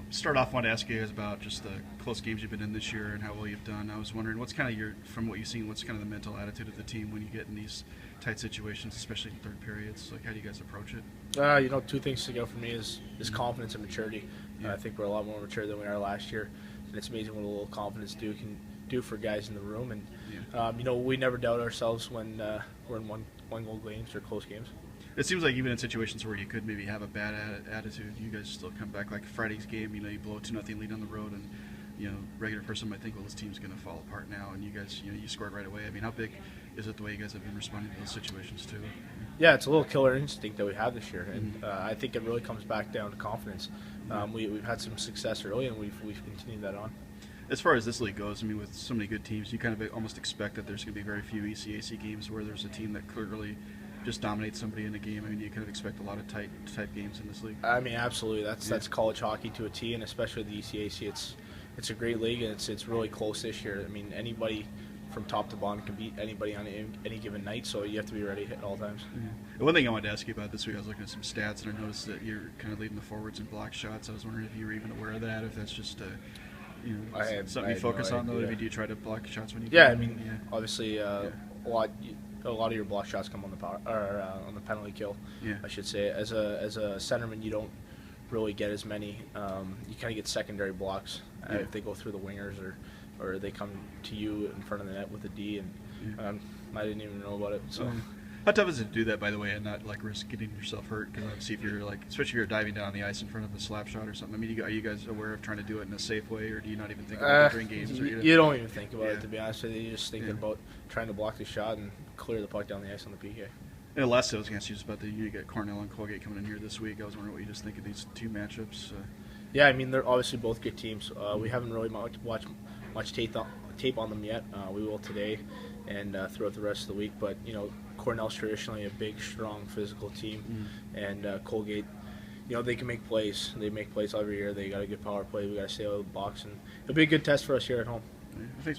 Start off, I wanted to ask you guys about just the close games you've been in this year and how well you've done. I was wondering, what's kind of from what you've seen, what's kind of the mental attitude of the team when you get in these tight situations, especially in third periods? Like, how do you guys approach it? Two things to go for me is confidence and maturity. Yeah. I think we're a lot more mature than we are last year, and it's amazing what a little confidence can do for guys in the room. And we never doubt ourselves when we're in one goal games or close games. It seems like even in situations where you could maybe have a bad attitude, you guys still come back. Like Friday's game, you blow a 2-0 lead on the road, and regular person might think, well, this team's going to fall apart now, and you guys, you scored right away. I mean, how big is it the way you guys have been responding to those situations too? Yeah, it's a little killer instinct that we have this year, and I think it really comes back down to confidence. We've had some success early, and we've continued that on. As far as this league goes, I mean, with so many good teams, you kind of almost expect that there's going to be very few ECAC games where there's a team that clearly just dominates somebody in a game. I mean, you kind of expect a lot of tight games in this league. I mean, absolutely. That's college hockey to a T, and especially the ECAC. It's a great league, and it's really close this year. I mean, anybody from top to bottom can beat anybody on any given night, so you have to be ready at all times. Yeah. One thing I wanted to ask you about this week, I was looking at some stats, and I noticed that you're kind of leading the forwards in block shots. I was wondering if you were even aware of that, if that's just something you focus on, though. Do you try to block shots when you can? I mean, obviously, a lot of your block shots come on the power or on the penalty kill. Yeah. I should say. As a centerman, you don't really get as many. You kind of get secondary blocks if they go through the wingers or they come to you in front of the net with a D, and I didn't even know about it. So. How tough is it to do that, by the way, and not risk getting yourself hurt? Because obviously, if you're especially if you're diving down the ice in front of a slap shot or something. I mean, are you guys aware of trying to do it in a safe way, or do you not even think about it during games? You don't even think about it, to be honest with you. You just think about trying to block the shot and clear the puck down the ice on the PK. And the last thing I was going to ask you is about you got Cornell and Colgate coming in here this week. I was wondering what you just think of these two matchups. Yeah, I mean, they're obviously both good teams. We haven't really watched much tape on them yet. We will today and throughout the rest of the week. But Cornell's traditionally a big, strong, physical team, and Colgate, they can make plays. They make plays every year. They got a good power play. We got to stay out of the box, and it'll be a good test for us here at home. Thanks.